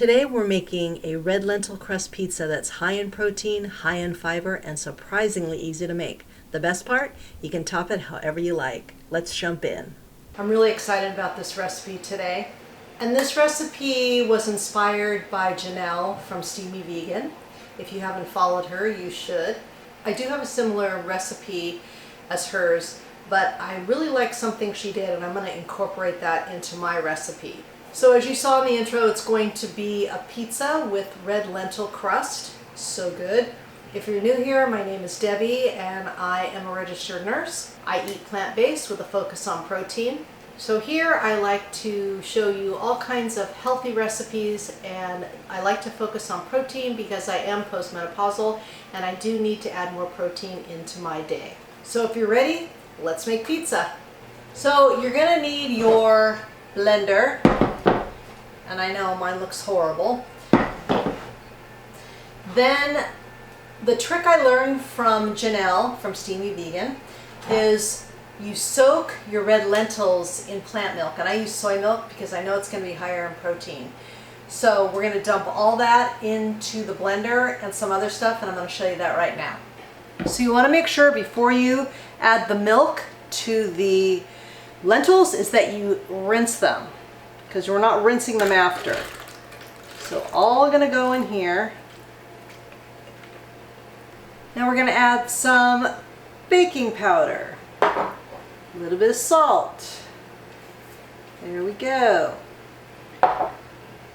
Today we're making a red lentil crust pizza that's high in protein, high in fiber, and surprisingly easy to make. The best part, you can top it however you like. Let's jump in. I'm really excited about this recipe today. And this recipe was inspired by Janelle from Steamy Vegan. If you haven't followed her, you should. I do have a similar recipe as hers, but I really like something she did, and I'm going to incorporate that into my recipe. So as you saw in the intro, it's going to be a pizza with red lentil crust. So good. If you're new here, my name is Debbie and I am a registered nurse. I eat plant-based with a focus on protein. So here I like to show you all kinds of healthy recipes, and I like to focus on protein because I am postmenopausal and I do need to add more protein into my day. So if you're ready, let's make pizza. So you're gonna need your blender. And I know mine looks horrible. Then the trick I learned from Janelle from Steamy Vegan is you soak your red lentils in plant milk. And I use soy milk because I know it's going to be higher in protein. So we're going to dump all that into the blender and some other stuff, and I'm going to show you that right now. So you want to make sure before you add the milk to the lentils is that you rinse them, because we're not rinsing them after. So all gonna go in here. Now we're gonna add some baking powder, a little bit of salt. There we go. I'm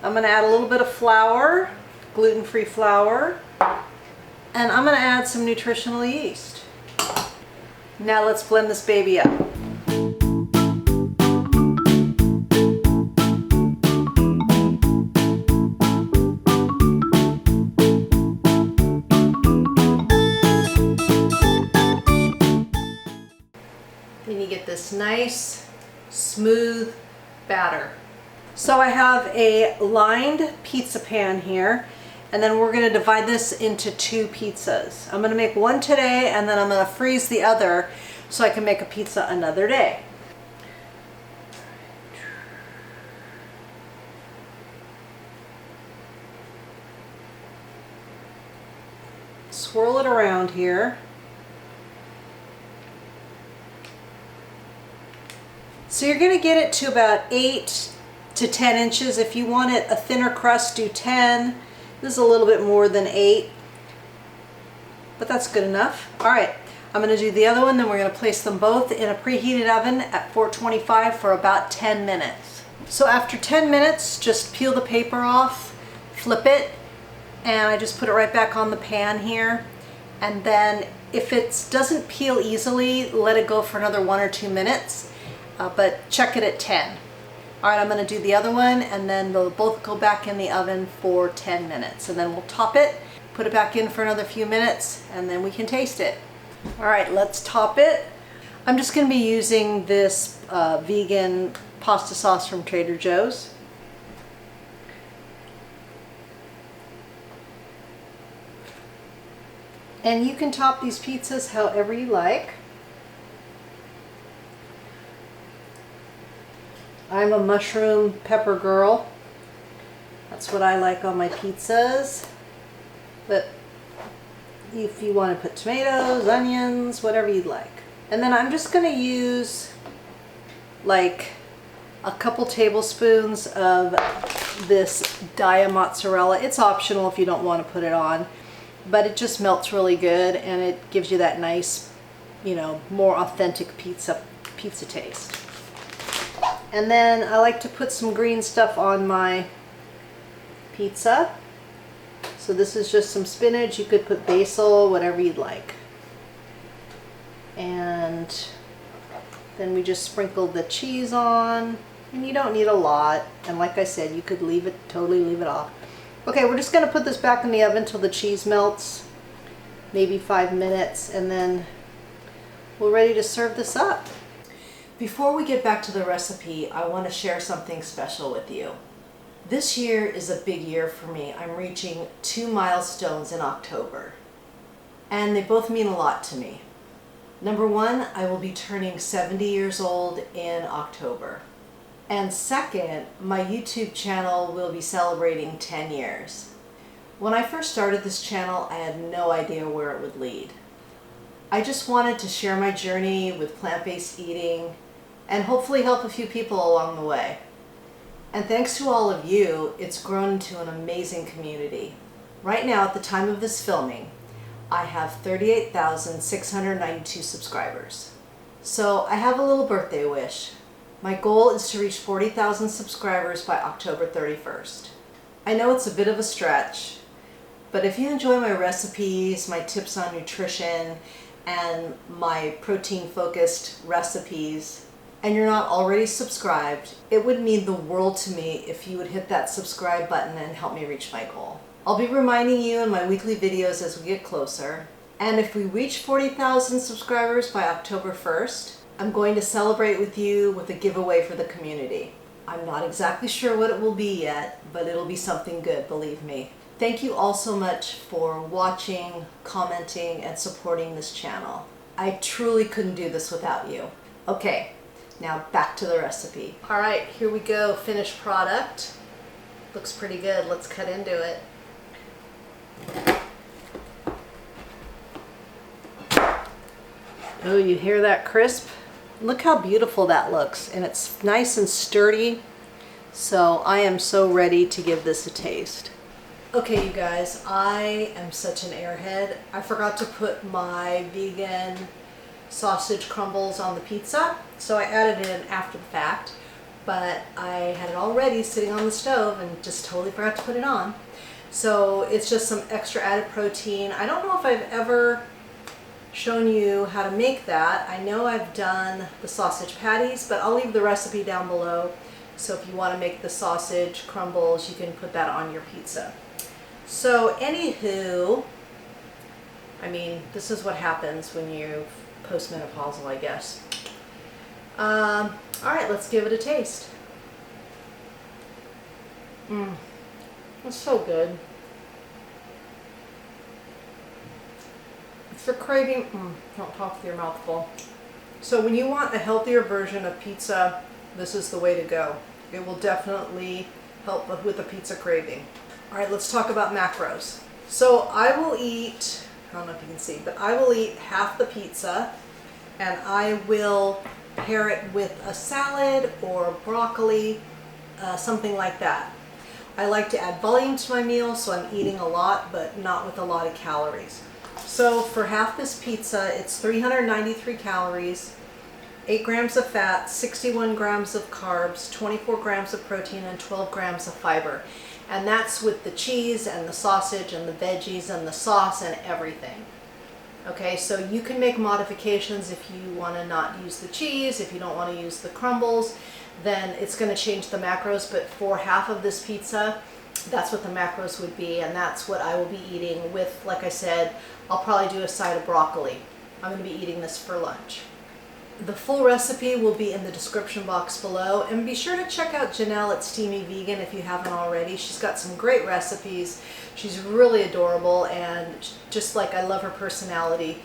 gonna add a little bit of flour, gluten-free flour, and I'm gonna add some nutritional yeast. Now let's blend this baby up. Then you get this nice, smooth batter. So I have a lined pizza pan here, and then we're gonna divide this into two pizzas. I'm gonna make one today, and then I'm gonna freeze the other so I can make a pizza another day. Swirl it around here. So you're going to get it to about 8 to 10 inches. If you want it a thinner crust, do 10. This is a little bit more than 8, but that's good enough. All right, I'm going to do the other one, then we're going to place them both in a preheated oven at 425 for about 10 minutes. So after 10 minutes, just peel the paper off, flip it, and I just put it right back on the pan here. And then if it doesn't peel easily, let it go for another 1 or 2 minutes. But check it at 10. All right, I'm going to do the other one, and then they'll both go back in the oven for 10 minutes. And then we'll top it, put it back in for another few minutes, and then we can taste it. All right, let's top it. I'm just going to be using this vegan pasta sauce from Trader Joe's. And you can top these pizzas however you like. I'm a mushroom pepper girl. That's what I like on my pizzas. But if you want to put tomatoes, onions, whatever you'd like. And then I'm just going to use like a couple tablespoons of this Dia mozzarella. It's optional if you don't want to put it on, but it just melts really good and it gives you that nice, you know, more authentic pizza taste. And then I like to put some green stuff on my pizza. So this is just some spinach. You could put basil, whatever you'd like. And then we just sprinkle the cheese on. And you don't need a lot. And like I said, you could totally leave it off. Okay, we're just gonna put this back in the oven till the cheese melts. Maybe 5 minutes, and then we're ready to serve this up. Before we get back to the recipe, I want to share something special with you. This year is a big year for me. I'm reaching 2 milestones in October, and they both mean a lot to me. Number one, I will be turning 70 years old in October. And second, my YouTube channel will be celebrating 10 years. When I first started this channel, I had no idea where it would lead. I just wanted to share my journey with plant-based eating and hopefully help a few people along the way. And thanks to all of you, it's grown into an amazing community. Right now, at the time of this filming, I have 38,692 subscribers. So I have a little birthday wish. My goal is to reach 40,000 subscribers by October 31st. I know it's a bit of a stretch, but if you enjoy my recipes, my tips on nutrition, and my protein-focused recipes, and you're not already subscribed, it would mean the world to me if you would hit that subscribe button and help me reach my goal. I'll be reminding you in my weekly videos as we get closer. And if we reach 40,000 subscribers by October 1st, I'm going to celebrate with you with a giveaway for the community. I'm not exactly sure what it will be yet, but it'll be something good, believe me. Thank you all so much for watching, commenting, and supporting this channel. I truly couldn't do this without you. Okay, now back to the recipe. All right, here we go, finished product. Looks pretty good, let's cut into it. Oh, you hear that crisp? Look how beautiful that looks, and it's nice and sturdy. So I am so ready to give this a taste. Okay, you guys, I am such an airhead. I forgot to put my vegan sausage crumbles on the pizza, so I added it in after the fact, but I had it all ready sitting on the stove and just totally forgot to put it on. So it's just some extra added protein. I don't know if I've ever shown you how to make that. I know I've done the sausage patties, but I'll leave the recipe down below. So if you want to make the sausage crumbles, you can put that on your pizza. So anywho, I mean, this is what happens when you're postmenopausal, I guess. All right, let's give it a taste. It's so good. If you're craving, don't talk with your mouth full. So when you want a healthier version of pizza, this is the way to go. It will definitely help with the pizza craving. All right, let's talk about macros. So I will eat, I don't know if you can see, but I will eat half the pizza, and I will pair it with a salad or broccoli, something like that. I like to add volume to my meal, so I'm eating a lot, but not with a lot of calories. So for half this pizza, it's 393 calories, 8 grams of fat, 61 grams of carbs, 24 grams of protein, and 12 grams of fiber. And that's with the cheese and the sausage and the veggies and the sauce and everything. Okay, so you can make modifications if you want to not use the cheese, if you don't want to use the crumbles, then it's going to change the macros. But for half of this pizza, that's what the macros would be, and that's what I will be eating with, like I said, I'll probably do a side of broccoli. I'm going to be eating this for lunch. The full recipe will be in the description box below, and be sure to check out Janelle at Steamy Vegan if you haven't already. She's got some great recipes. She's really adorable, and just like I love her personality.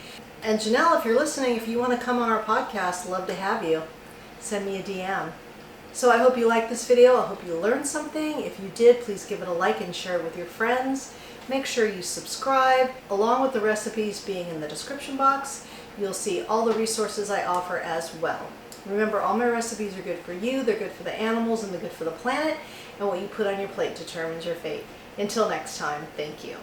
And Janelle, if you're listening, if you want to come on our podcast, love to have you. Send me a DM. So I hope you liked this video. I hope you learned something. If you did, please give it a like and share it with your friends. Make sure you subscribe. Along with the recipes being in the description box, you'll see all the resources I offer as well. Remember, all my recipes are good for you, they're good for the animals, and they're good for the planet, and what you put on your plate determines your fate. Until next time, thank you.